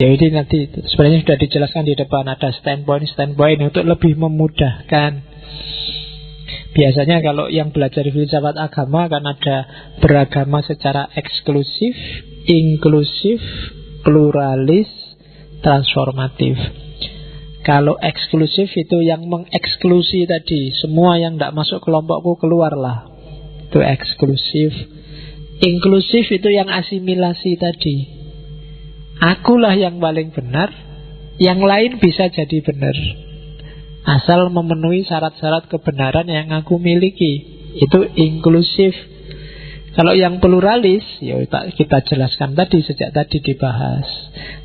Ya ini nanti sebenarnya sudah dijelaskan di depan, ada standpoint untuk lebih memudahkan. Biasanya kalau yang belajar filsafat agama kan ada beragama secara eksklusif, inklusif, pluralis, transformatif. Kalau eksklusif itu yang mengeksklusi tadi, semua yang tidak masuk kelompokku keluarlah. Itu eksklusif. Inklusif itu yang asimilasi tadi. Akulah yang paling benar, yang lain bisa jadi benar, asal memenuhi syarat-syarat kebenaran yang aku miliki. Itu inklusif. Kalau yang pluralis, ya kita jelaskan tadi, sejak tadi dibahas.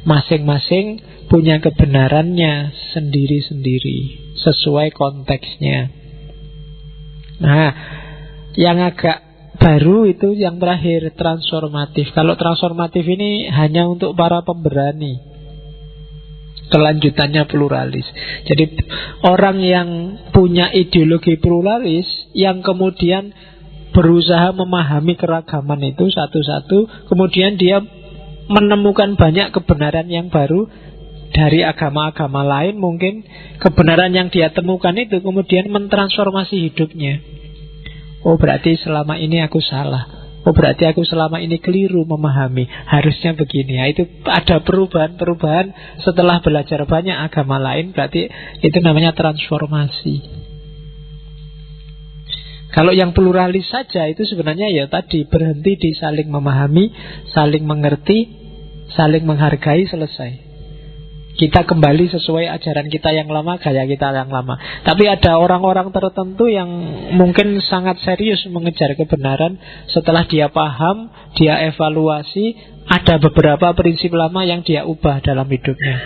Masing-masing punya kebenarannya sendiri-sendiri, sesuai konteksnya. Nah, yang agak baru itu yang terakhir, transformatif. Kalau transformatif ini hanya untuk para pemberani. Kelanjutannya pluralis. Jadi orang yang punya ideologi pluralis, yang kemudian berusaha memahami keragaman itu satu-satu, kemudian dia menemukan banyak kebenaran yang baru dari agama-agama lain. Mungkin kebenaran yang dia temukan itu kemudian mentransformasi hidupnya. Oh berarti selama ini aku salah. Oh berarti aku selama ini keliru memahami. Harusnya begini. Itu ada perubahan setelah belajar banyak agama lain. Berarti itu namanya transformasi. Kalau yang pluralis saja itu sebenarnya ya tadi, berhenti di saling memahami, saling mengerti, saling menghargai, selesai. Kita kembali sesuai ajaran kita yang lama, gaya kita yang lama. Tapi ada orang-orang tertentu yang mungkin sangat serius mengejar kebenaran. Setelah dia paham, dia evaluasi, ada beberapa prinsip lama yang dia ubah dalam hidupnya.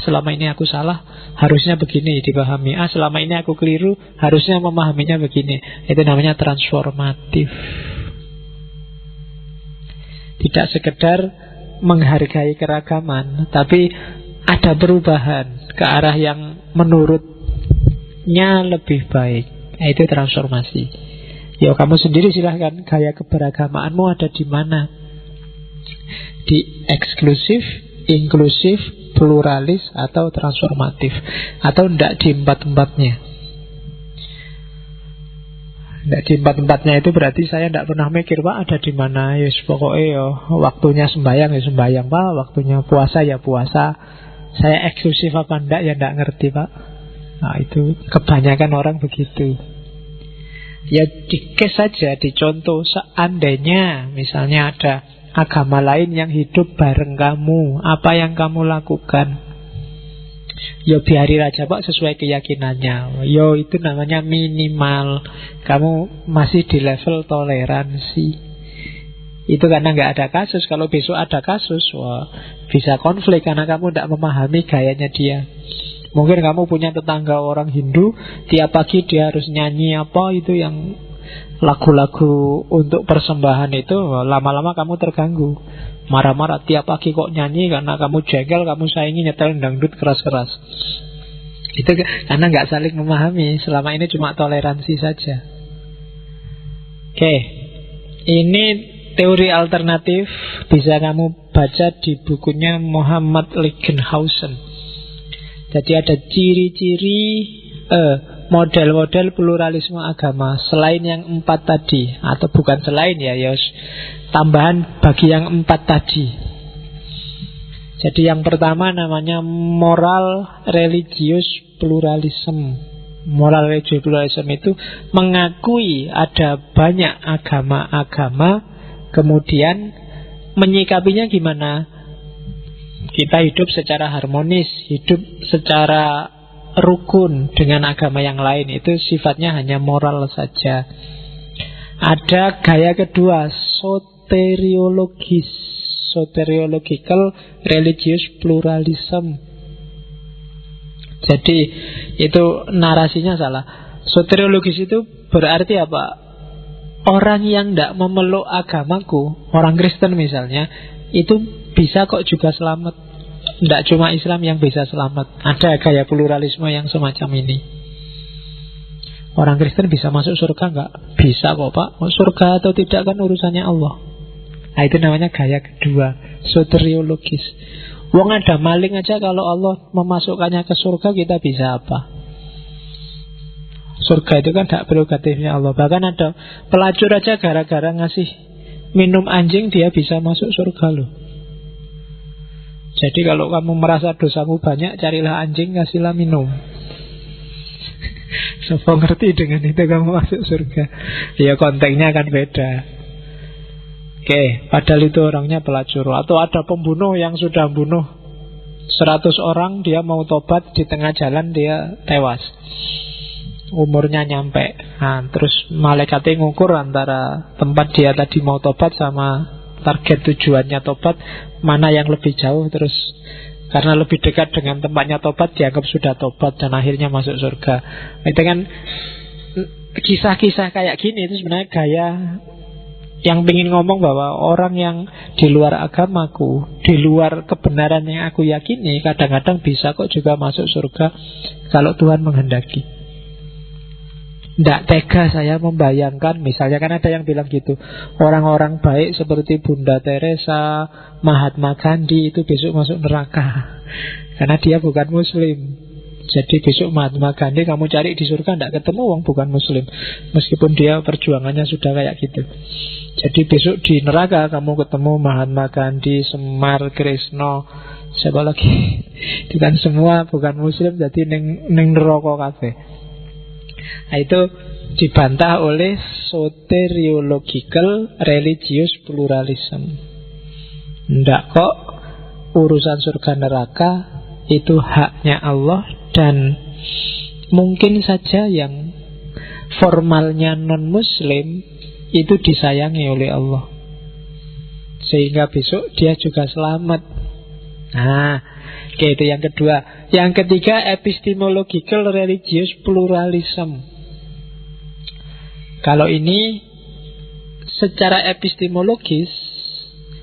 Selama ini aku salah, harusnya begini dipahami. Selama ini aku keliru, harusnya memahaminya begini. Itu namanya transformatif. Tidak sekedar menghargai keragaman, tapi ada perubahan ke arah yang menurutnya lebih baik. Itu transformasi. Ya kamu sendiri silahkan, gaya keberagamaanmu ada di mana? Di eksklusif, inklusif, pluralis, atau transformatif, atau tidak di empat-empatnya. Tidak di empat-empatnya itu berarti saya tidak pernah mikir, Pak, ada di mana? Yes, pokoknya ya waktunya sembahyang ya sembahyang, Pak. Waktunya puasa ya puasa. Saya eksklusif apa enggak ya enggak ngerti, Pak. Nah itu kebanyakan orang begitu. Ya dikes saja, dicontoh. Seandainya misalnya ada agama lain yang hidup bareng kamu, apa yang kamu lakukan? Ya biarin aja, Pak, sesuai keyakinannya. Yo itu namanya minimal. Kamu masih di level toleransi. Itu karena nggak ada kasus. Kalau besok ada kasus, wah, bisa konflik karena kamu tidak memahami gayanya dia. Mungkin kamu punya tetangga orang Hindu, tiap pagi dia harus nyanyi apa itu yang lagu-lagu untuk persembahan itu. Lama-lama kamu terganggu, marah-marah tiap pagi kok nyanyi, karena kamu jengkel, kamu saingi nyetel dangdut keras-keras. Itu karena nggak saling memahami. Selama ini cuma toleransi saja. Oke, ini teori alternatif, bisa kamu baca di bukunya Muhammad Lichtenhausen. Jadi ada ciri-ciri model-model pluralisme agama selain yang 4 tadi, atau bukan selain ya, tambahan bagi yang 4 tadi. Jadi yang pertama namanya moral religious pluralism. Moral religious pluralism itu mengakui ada banyak agama-agama, kemudian menyikapinya gimana? Kita hidup secara harmonis, hidup secara rukun dengan agama yang lain. Itu sifatnya hanya moral saja. Ada gaya kedua, soteriological religious pluralism. Jadi itu narasinya salah. Soteriologis itu berarti apa? Orang yang tidak memeluk agamaku, orang Kristen misalnya, itu bisa kok juga selamat. Tidak cuma Islam yang bisa selamat. Ada gaya pluralisme yang semacam ini. Orang Kristen bisa masuk surga enggak? Bisa kok, Pak. Surga atau tidak kan urusannya Allah. Nah itu namanya gaya kedua, soteriologis. Wong ada maling aja, kalau Allah memasukkannya ke surga, kita bisa apa? Surga itu kan hak prerogatifnya Allah. Bahkan ada pelacur aja gara-gara ngasih minum anjing, dia bisa masuk surga loh. Jadi kalau kamu merasa dosamu banyak, carilah anjing, kasihlah minum. Siapa ngerti dengan itu kamu masuk surga? Ya konteksnya kan beda. Oke, padahal itu orangnya pelacur. Atau ada pembunuh yang sudah bunuh 100 orang, dia mau tobat, di tengah jalan dia tewas, umurnya nyampe. Nah, terus malaikatnya ngukur antara tempat dia tadi mau tobat sama target tujuannya tobat, mana yang lebih jauh. Terus karena lebih dekat dengan tempatnya tobat, dianggap sudah tobat dan akhirnya masuk surga. Itu kan kisah-kisah kayak gini itu sebenarnya gaya yang ingin ngomong bahwa orang yang di luar agamaku, di luar kebenaran yang aku yakini, kadang-kadang bisa kok juga masuk surga kalau Tuhan menghendaki. Tidak tega saya membayangkan, misalnya kan ada yang bilang gitu, orang-orang baik seperti Bunda Teresa, Mahatma Gandhi itu besok masuk neraka karena dia bukan muslim. Jadi besok Mahatma Gandhi kamu cari di surga tidak ketemu, wong bukan muslim, meskipun dia perjuangannya sudah kayak gitu. Jadi besok di neraka kamu ketemu Mahatma Gandhi, Semar, Krishna, siapa lagi, itu kan semua bukan muslim, jadi neng neraka kabeh. Nah, itu dibantah oleh soteriological religious pluralism. Ndak kok, urusan surga neraka itu haknya Allah, dan mungkin saja yang formalnya non-muslim itu disayangi oleh Allah, sehingga besok dia juga selamat. Nah, itu yang kedua. Yang ketiga, epistemological religious pluralism. Kalau ini secara epistemologis,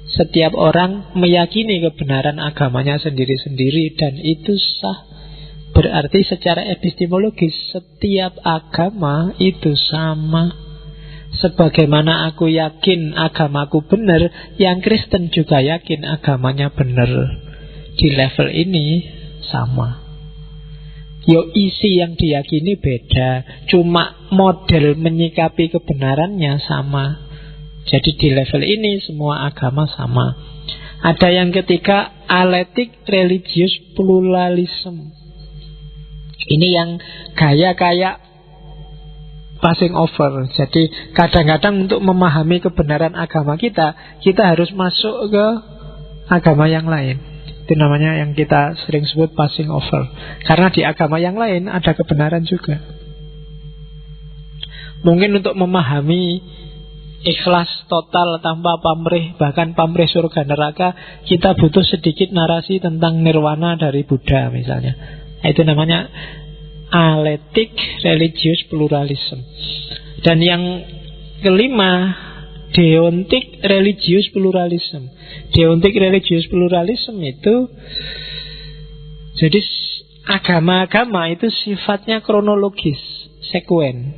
setiap orang meyakini kebenaran agamanya sendiri-sendiri, dan itu sah. Berarti secara epistemologis setiap agama itu sama. Sebagaimana aku yakin agamaku benar, yang Kristen juga yakin agamanya benar. Di level ini sama. Yo, isi yang diyakini beda, cuma model menyikapi kebenarannya sama. Jadi di level ini semua agama sama. Ada yang ketiga, alectic religious pluralism. Ini yang gaya kayak passing over. Jadi kadang-kadang untuk memahami kebenaran agama kita harus masuk ke agama yang lain. Itu namanya yang kita sering sebut passing over. Karena di agama yang lain ada kebenaran juga. Mungkin untuk memahami ikhlas total tanpa pamrih, bahkan pamrih surga neraka, kita butuh sedikit narasi tentang nirwana dari Buddha misalnya. Itu namanya alectic religious pluralism. Dan yang kelima, deontic religious pluralism. Deontic religious pluralism itu, jadi agama-agama itu sifatnya kronologis, sekuen.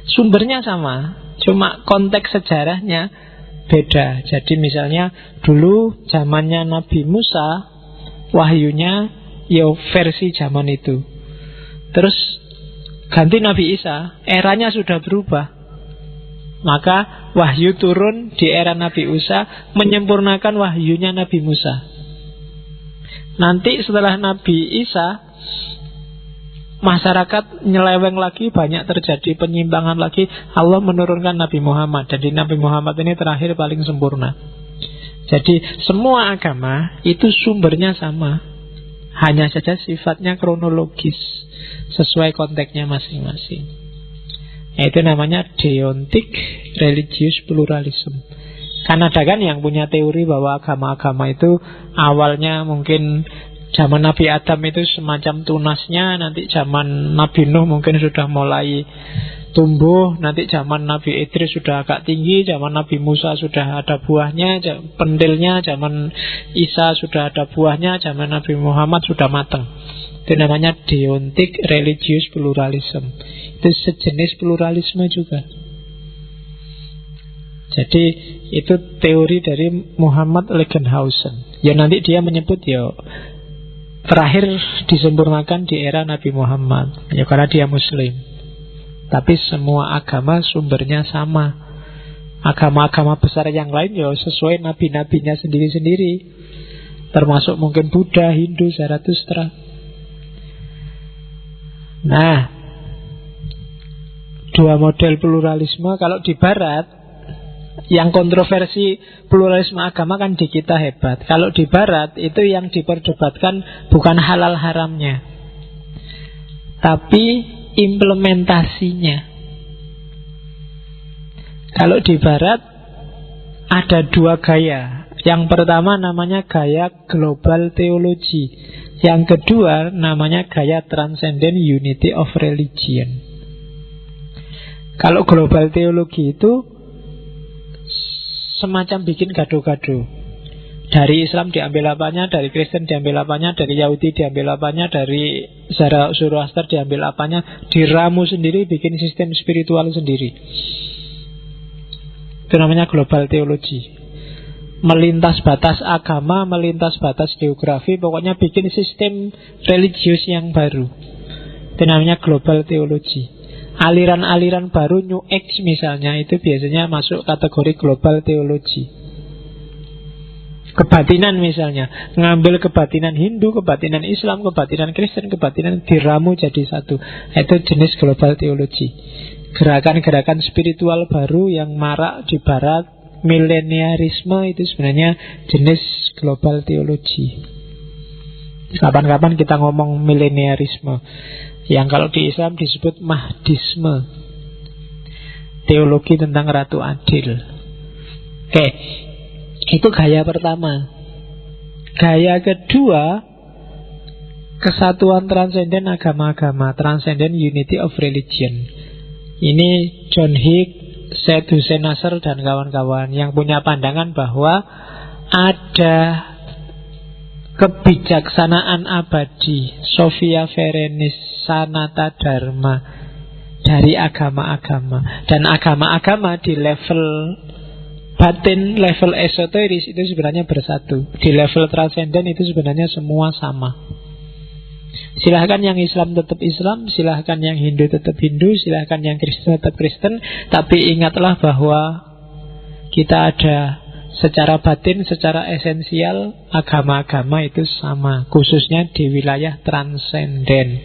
Sumbernya sama, cuma konteks sejarahnya beda. Jadi misalnya dulu zamannya Nabi Musa, wahyunya ya versi zaman itu. Terus ganti Nabi Isa, eranya sudah berubah, maka wahyu turun di era Nabi Isa menyempurnakan wahyunya Nabi Musa. Nanti setelah Nabi Isa, masyarakat nyeleweng lagi, banyak terjadi penyimpangan lagi, Allah menurunkan Nabi Muhammad. Jadi Nabi Muhammad ini terakhir paling sempurna. Jadi semua agama itu sumbernya sama, hanya saja sifatnya kronologis, sesuai konteksnya masing-masing. Itu namanya deontic religious pluralism. Kan ada kan yang punya teori bahwa agama-agama itu awalnya mungkin zaman Nabi Adam itu semacam tunasnya, nanti zaman Nabi Nuh mungkin sudah mulai tumbuh, nanti zaman Nabi Idris sudah agak tinggi, zaman Nabi Musa sudah ada buahnya, pentilnya, zaman Isa sudah ada buahnya, zaman Nabi Muhammad sudah matang. Itu namanya deontic religious pluralism. Itu sejenis pluralisme juga. Jadi itu teori dari Muhammad Legenhausen. Ya nanti dia menyebut ya terakhir disempurnakan di era Nabi Muhammad, ya karena dia Muslim. Tapi semua agama sumbernya sama. Agama-agama besar yang lain ya sesuai nabi-nabinya sendiri-sendiri, termasuk mungkin Buddha, Hindu, Zarathustra. Nah, dua model pluralisme. Kalau di Barat, yang kontroversi pluralisme agama kan di kita hebat. Kalau di Barat itu yang diperdebatkan bukan halal haramnya, tapi implementasinya. Kalau di Barat ada dua gaya. Yang pertama namanya gaya global theology. Yang kedua namanya gaya transcendent unity of religion. Kalau global teologi itu semacam bikin gado-gado. Dari Islam diambil apanya, dari Kristen diambil apanya, dari Yahudi diambil apanya, dari Zoroaster diambil apanya, diramu sendiri, bikin sistem spiritual sendiri. Itu namanya global teologi. Melintas batas agama, melintas batas geografi, pokoknya bikin sistem religius yang baru. Itu namanya global teologi. Aliran-aliran baru New Age misalnya, itu biasanya masuk kategori global teologi. Kebatinan misalnya, ngambil kebatinan Hindu, kebatinan Islam, kebatinan Kristen, kebatinan diramu jadi satu. Itu jenis global teologi. Gerakan-gerakan spiritual baru yang marak di Barat, mileniarisme, itu sebenarnya jenis global teologi. Kapan-kapan kita ngomong mileniarisme, yang kalau di Islam disebut Mahdisme, teologi tentang Ratu Adil. Oke, itu gaya pertama. Gaya kedua, kesatuan transenden agama-agama, transcendent unity of religion. Ini John Hick, Syed Hussein Nasr dan kawan-kawan yang punya pandangan bahwa ada kebijaksanaan abadi, Sophia Verenis, Sanata Dharma dari agama-agama. Dan agama-agama di level batin, level esoteris itu sebenarnya bersatu. Di level transenden itu sebenarnya semua sama. Silahkan yang Islam tetap Islam, silahkan yang Hindu tetap Hindu, silahkan yang Kristen tetap Kristen. Tapi ingatlah bahwa kita ada secara batin, secara esensial, agama-agama itu sama. Khususnya di wilayah transenden,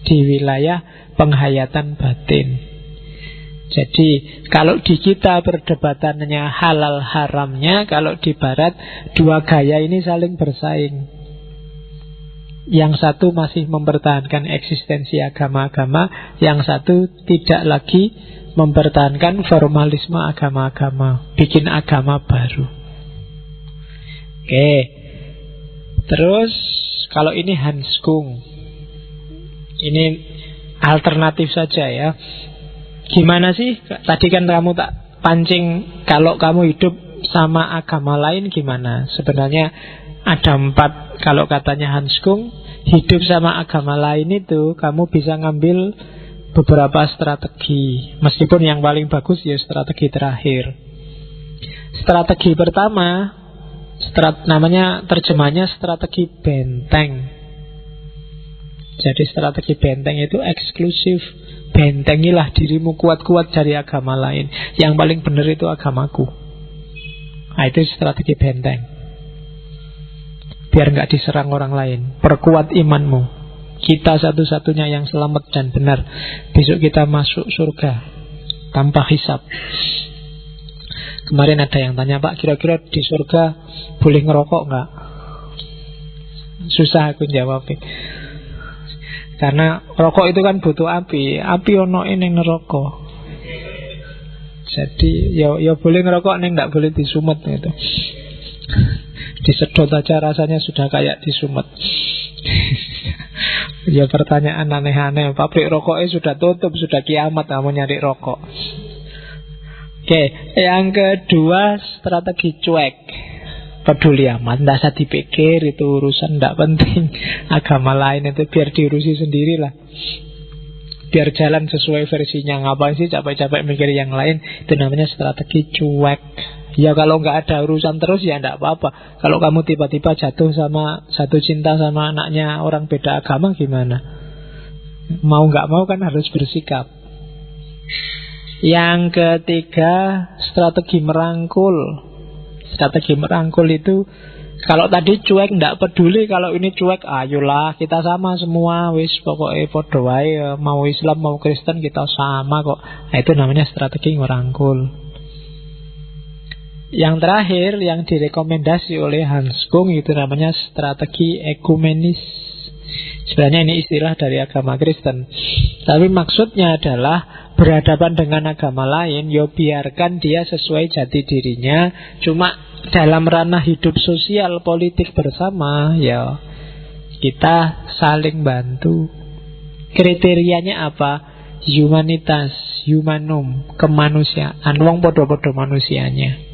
di wilayah penghayatan batin. Jadi kalau di kita perdebatannya halal haramnya, kalau di Barat dua gaya ini saling bersaing. Yang satu masih mempertahankan eksistensi agama-agama, yang satu tidak lagi mempertahankan formalisme agama-agama, bikin agama baru. Oke. Terus kalau ini Hans Kung, ini alternatif saja ya. Gimana sih? Tadi kan kamu tak pancing, kalau kamu hidup sama agama lain gimana? Sebenarnya ada 4, kalau katanya Hans Kung, hidup sama agama lain itu kamu bisa ngambil beberapa strategi. Meskipun yang paling bagus ya strategi terakhir. Strategi pertama, namanya terjemahnya strategi benteng. Jadi strategi benteng itu eksklusif. Bentengilah dirimu kuat-kuat dari agama lain. Yang paling benar itu agamaku. Nah, itu strategi benteng. Biar nggak diserang orang lain. Perkuat imanmu. Kita satu-satunya yang selamat dan benar. Besok kita masuk surga tanpa hisab. Kemarin ada yang tanya, Pak, kira-kira di surga boleh ngerokok nggak? Susah aku jawabin. Karena rokok itu kan butuh api. Api ono ini ngerokok. Jadi ya boleh ngerokok, neng nggak boleh disumet gitu. Disedot aja rasanya sudah kayak disumet. Ya pertanyaan aneh-aneh. Pabrik rokoknya sudah tutup, sudah kiamat kamu nyari rokok. Oke, yang kedua strategi cuek. Peduli amat, tidak usah dipikir, itu urusan tidak penting. Agama lain itu biar diurusi sendirilah. Biar jalan sesuai versinya. Ngapain sih capek-capek mikir yang lain? Itu namanya strategi cuek. Ya kalau nggak ada urusan terus ya nggak apa-apa. Kalau kamu tiba-tiba jatuh cinta sama anaknya orang beda agama gimana? Mau nggak mau kan harus bersikap. Yang ketiga, strategi merangkul. Strategi merangkul itu, kalau tadi cuek ndak peduli, kalau ini cuek, ayolah kita sama semua, wis pokoknya podo wae, mau Islam mau Kristen kita sama kok. Nah, itu namanya strategi merangkul. Yang terakhir yang direkomendasi oleh Hans Kung itu namanya strategi ekumenis. Sebenarnya ini istilah dari agama Kristen, tapi maksudnya adalah berhadapan dengan agama lain, yo biarkan dia sesuai jati dirinya. Cuma dalam ranah hidup sosial politik bersama, ya kita saling bantu. Kriterianya apa? Humanitas, humanum, kemanusiaan. Wong podo-podo manusianya.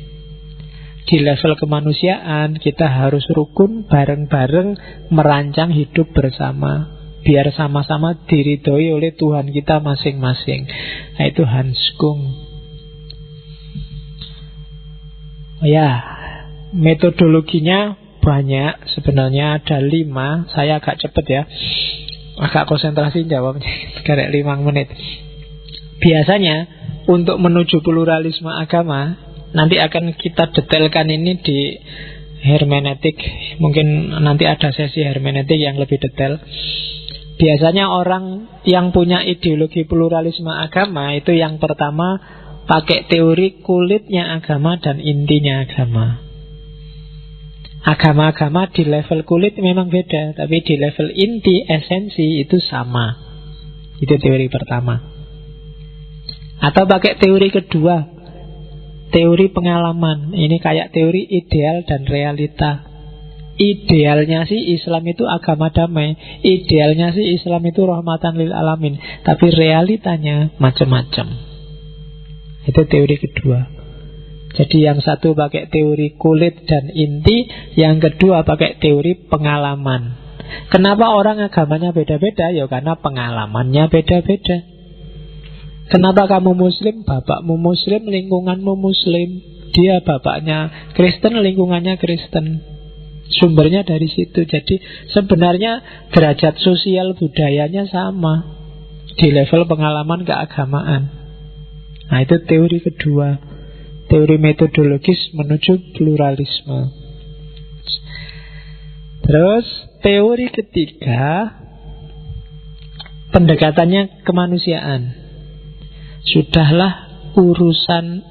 Di level kemanusiaan kita harus rukun bareng-bareng merancang hidup bersama, biar sama-sama diridhoi oleh Tuhan kita masing-masing. Nah, itu Hans Kung. Ya, metodologinya banyak. Sebenarnya ada 5. Saya agak cepat ya, agak konsentrasi jawabnya karena 5 menit. Biasanya untuk menuju pluralisme agama, nanti akan kita detailkan ini di hermeneutik. Mungkin nanti ada sesi hermeneutik yang lebih detail. Biasanya orang yang punya ideologi pluralisme agama itu yang pertama pakai teori kulitnya agama dan intinya agama. Agama-agama di level kulit memang beda, tapi di level inti, esensi itu sama. Itu teori pertama. Atau pakai teori kedua, teori pengalaman. Ini kayak teori ideal dan realita. Idealnya sih Islam itu agama damai, idealnya sih Islam itu rahmatan lil alamin, tapi realitanya macam-macam. Itu teori kedua. Jadi yang satu pakai teori kulit dan inti, yang kedua pakai teori pengalaman. Kenapa orang agamanya beda-beda? Ya karena pengalamannya beda-beda. Kenapa kamu muslim? Bapakmu muslim, lingkunganmu muslim. Dia bapaknya Kristen, lingkungannya Kristen. Sumbernya dari situ. Jadi sebenarnya derajat sosial budayanya sama di level pengalaman keagamaan. Nah, itu teori kedua, teori metodologis menuju pluralisme. Terus teori ketiga, pendekatannya kemanusiaan. Sudahlah urusan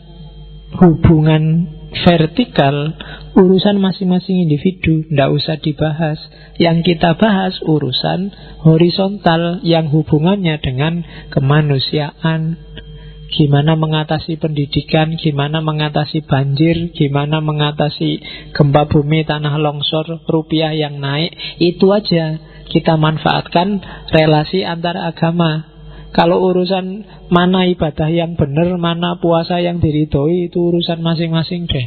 hubungan vertikal, urusan masing-masing individu, tidak usah dibahas. Yang kita bahas urusan horizontal yang hubungannya dengan kemanusiaan. Gimana mengatasi pendidikan, gimana mengatasi banjir, gimana mengatasi gempa bumi, tanah longsor, rupiah yang naik. Itu aja kita manfaatkan relasi antar agama. Kalau urusan mana ibadah yang benar, mana puasa yang diridhoi, itu urusan masing-masing deh.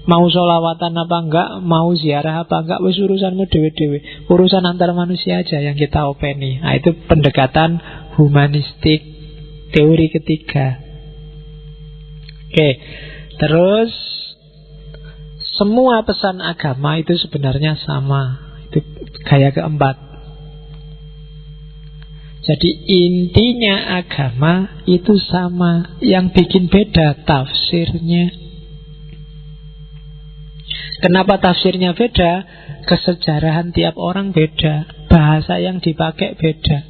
Mau sholawatan apa enggak, mau ziarah apa enggak, wis urusanmu dewe-dewe. Urusan antar manusia aja yang kita openi. Nah, itu pendekatan humanistik, teori ketiga. Oke, terus semua pesan agama itu sebenarnya sama. Itu gaya keempat. Jadi intinya agama itu sama. Yang bikin beda tafsirnya. Kenapa tafsirnya beda? Kesejarahan tiap orang beda, bahasa yang dipakai beda.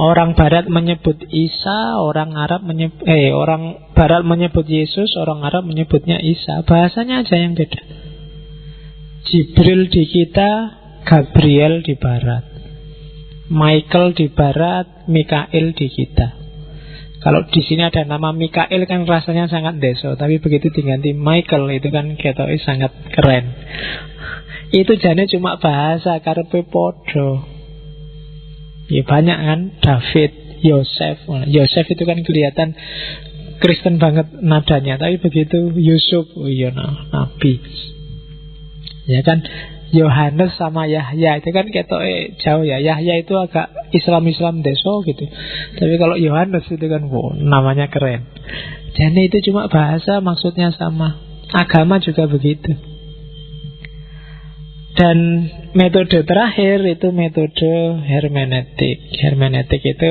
Orang Barat menyebut Isa, orang Barat menyebut Yesus, orang Arab menyebutnya Isa. Bahasanya aja yang beda. Jibril di kita, Gabriel di Barat. Michael di Barat, Mikael di kita. Kalau di sini ada nama Mikael kan rasanya sangat deso, tapi begitu diganti Michael itu kan ketoknya sangat keren. Itu jane cuma bahasa karepe podo. Ya banyak kan, David, Yosef. Yosef itu kan kelihatan Kristen banget nadanya, tapi begitu Yusuf, nabi. Ya kan, Yohanes sama Yahya itu kan ketok jauh ya. Yahya itu agak Islam deso gitu. Tapi kalau Yohanes itu kan wow, namanya keren. Jadi itu cuma bahasa, maksudnya sama. Agama juga begitu. Dan metode terakhir itu metode hermeneutik. Hermeneutik itu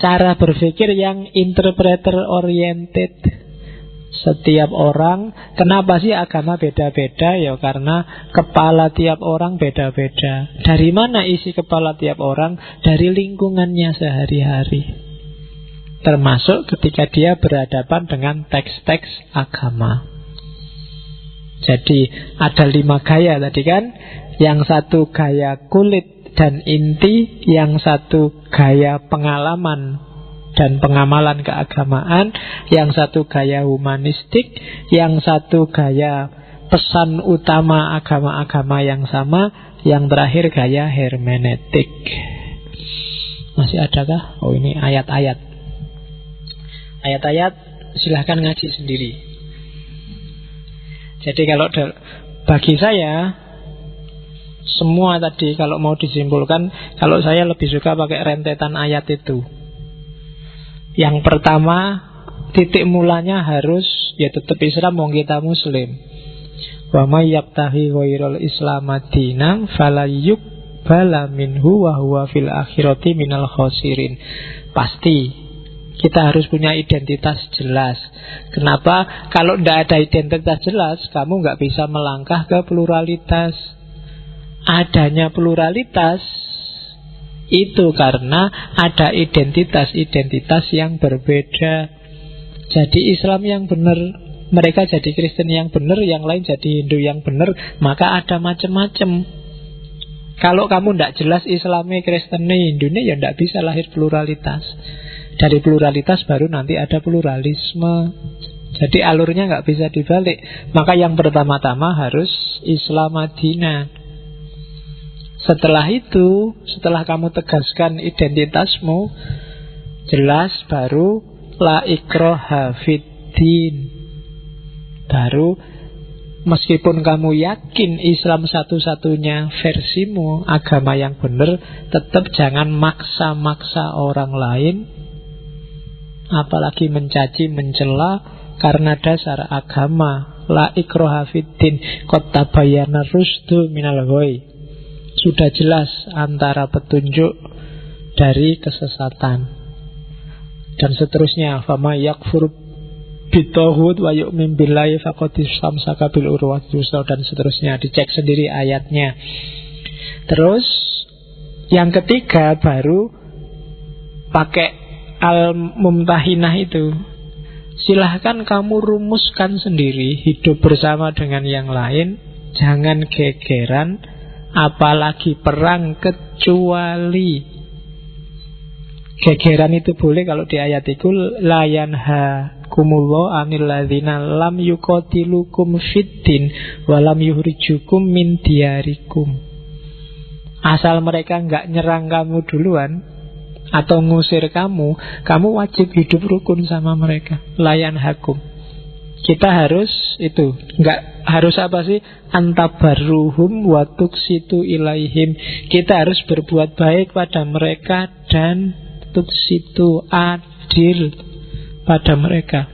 cara berpikir yang interpreter oriented. Setiap orang, kenapa sih agama beda-beda? Ya karena kepala tiap orang beda-beda. Dari mana isi kepala tiap orang? Dari lingkungannya sehari-hari. Termasuk ketika dia berhadapan dengan teks-teks agama. Jadi ada 5 gaya tadi kan. Yang satu gaya kulit dan inti, yang satu gaya pengalaman dan pengamalan keagamaan, yang satu gaya humanistik, yang satu gaya pesan utama agama-agama yang sama, yang terakhir gaya hermeneutik. Masih adakah? Oh, ini ayat-ayat. Ayat-ayat silahkan ngaji sendiri. Jadi kalau bagi saya semua tadi kalau mau disimpulkan, kalau saya lebih suka pakai rentetan ayat itu. Yang pertama, titik mulanya harus ya tetap Islam, wong kita muslim. Wa may yabtaghi ghairal islam dinan fala yuqbala minhu wa huwa fil akhirati minal khasirin. Pasti kita harus punya identitas jelas. Kenapa? Kalau tidak ada identitas jelas, kamu nggak bisa melangkah ke pluralitas. Adanya pluralitas itu karena ada identitas-identitas yang berbeda. Jadi Islam yang benar, mereka jadi Kristen yang benar, yang lain jadi Hindu yang benar, maka ada macam-macam. Kalau kamu tidak jelas Islamnya, Kristennya, Hindunya, ya tidak bisa lahir pluralitas. Dari pluralitas baru nanti ada pluralisme. Jadi alurnya nggak bisa dibalik. Maka yang pertama-tama harus Islam Madinah. Setelah itu, setelah kamu tegaskan identitasmu jelas, baru la ikraha fiddin. Baru meskipun kamu yakin Islam satu-satunya versimu, agama yang benar, tetap jangan maksa-maksa orang lain, apalagi mencaci, mencela karena dasar agama. La ikraha fiddin, qad tabayyana rusdu minal ghoi. Sudah jelas antara petunjuk dari kesesatan. Dan seterusnya, fama yakfur bitaghut wa yu'min billahi faqad istamsaka bil urwatil wuthqa, dan seterusnya. Dicek sendiri ayatnya. Terus yang ketiga baru pakai al-mumtahinah itu. Silahkan kamu rumuskan sendiri hidup bersama dengan yang lain. Jangan gegeran, apalagi perang, kecuali gegeran itu boleh kalau di ayat itu la yanhakumullahu 'anil ladzina lam yuqatilukum fiddin wa lam yukhrijukum min diyarikum. Asal mereka enggak nyerang kamu duluan atau ngusir kamu wajib hidup rukun sama mereka. La yanhakum. Kita harus itu, enggak harus apa sih? Antabarruhum wa tuqsitu ilaihim. Kita harus berbuat baik pada mereka dan tuqsitu, adil pada mereka.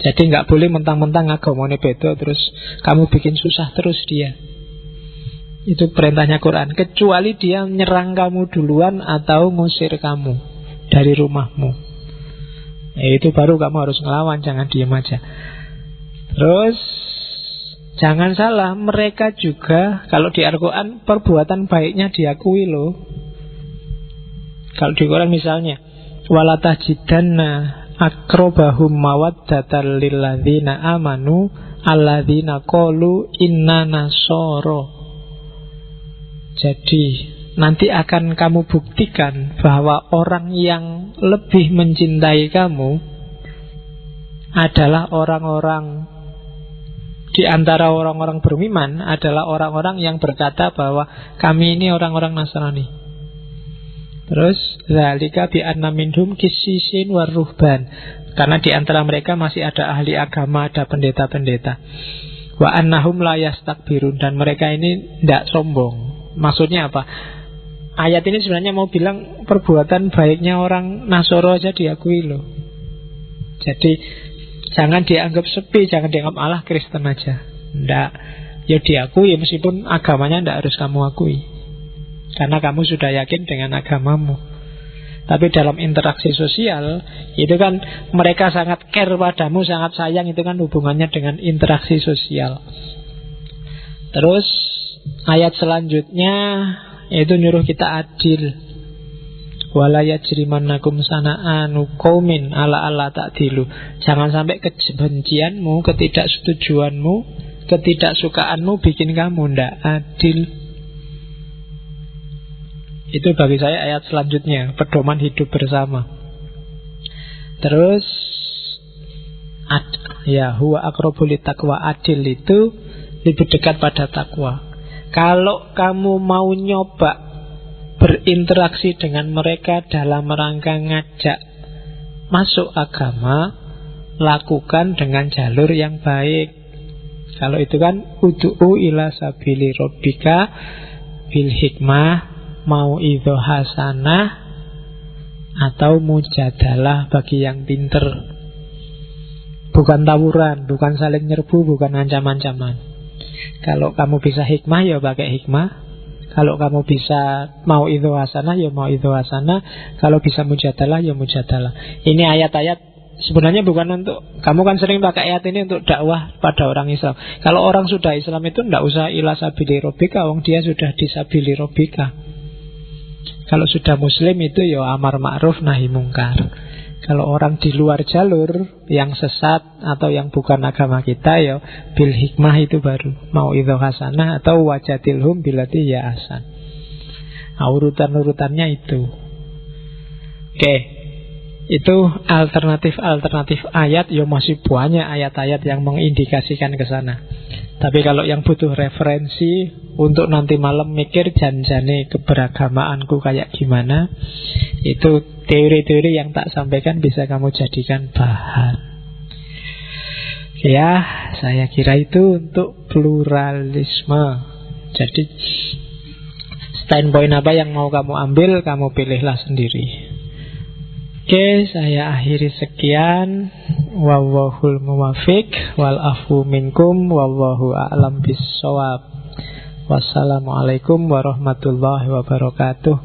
Jadi enggak boleh mentang-mentang agamanya beda terus kamu bikin susah terus dia. Itu perintahnya Quran. Kecuali dia nyerang kamu duluan atau ngusir kamu dari rumahmu. Itu baru kamu harus ngelawan, jangan diem aja. Terus jangan salah, mereka juga kalau di Al-Quran perbuatan baiknya diakui loh. Kalau di Quran misalnya walatajidanna akrobahum mawaddatan lilladzina amanu alladzina qalu inna nasoro. Jadi nanti akan kamu buktikan bahwa orang yang lebih mencintai kamu adalah orang-orang di antara orang-orang beriman, adalah orang-orang yang berkata bahwa kami ini orang-orang Nasrani. Terus zalika bi anna minhum qissisin waruhban, karena di antara mereka masih ada ahli agama, ada pendeta-pendeta. Wa annahum la yastakbirun, dan mereka ini tidak sombong. Maksudnya apa? Ayat ini sebenarnya mau bilang perbuatan baiknya orang Nasoro aja diakui loh. Jadi jangan dianggap sepi, jangan dianggap Allah Kristen aja. Tidak, ya diakui meskipun agamanya tidak harus kamu akui, karena kamu sudah yakin dengan agamamu. Tapi dalam interaksi sosial itu kan mereka sangat care padamu, sangat sayang, itu kan hubungannya dengan interaksi sosial. Terus ayat selanjutnya itu nyuruh kita adil. Wala yajrimannakum sana'anu qaumin ala alla ta'dilu. Jangan sampai kebencianmu, ketidaksetujuanmu, ketidaksukaanmu bikin kamu tidak adil. Itu bagi saya ayat selanjutnya, pedoman hidup bersama. Terus ya huwa aqrabu littaqwa, adil itu lebih dekat pada takwa. Kalau kamu mau nyoba berinteraksi dengan mereka dalam rangka ngajak masuk agama, lakukan dengan jalur yang baik. Kalau itu kan ud'u ila sabili rabbika bil hikmah, mau itu hasanah, atau mujadalah bagi yang pinter. Bukan tawuran, bukan saling nyerbu, bukan ancam-ancaman. Kalau kamu bisa hikmah ya pakai hikmah. Kalau kamu bisa mau itu hasanah ya mau itu hasanah. Kalau bisa mujadalah ya mujadalah. Ini ayat-ayat sebenarnya bukan untuk, kamu kan sering pakai ayat ini untuk dakwah pada orang Islam. Kalau orang sudah Islam itu tidak usah ila sabili rabbika, wong dia sudah di sabili rabbika. Kalau sudah muslim itu ya amar ma'ruf nahi mungkar. Kalau orang di luar jalur yang sesat atau yang bukan agama kita, ya bil hikmah itu baru mau itu hasanah atau wajadilhum bilati ya hasan. Nah, urutan-urutannya itu. Oke. Itu alternatif ayat. Ya masih banyak ayat-ayat yang mengindikasikan ke sana. Tapi kalau yang butuh referensi untuk nanti malam mikir janjane keberagamaanku kayak gimana, itu teori-teori yang tak sampaikan bisa kamu jadikan bahan. Ya, saya kira itu untuk pluralisme. Jadi standpoint apa yang mau kamu ambil, kamu pilihlah sendiri. Oke, saya akhiri sekian. Wallahul muwaffiq wal afu minkum wallahu a'lam bis-shawab. Wassalamualaikum warahmatullahi wabarakatuh.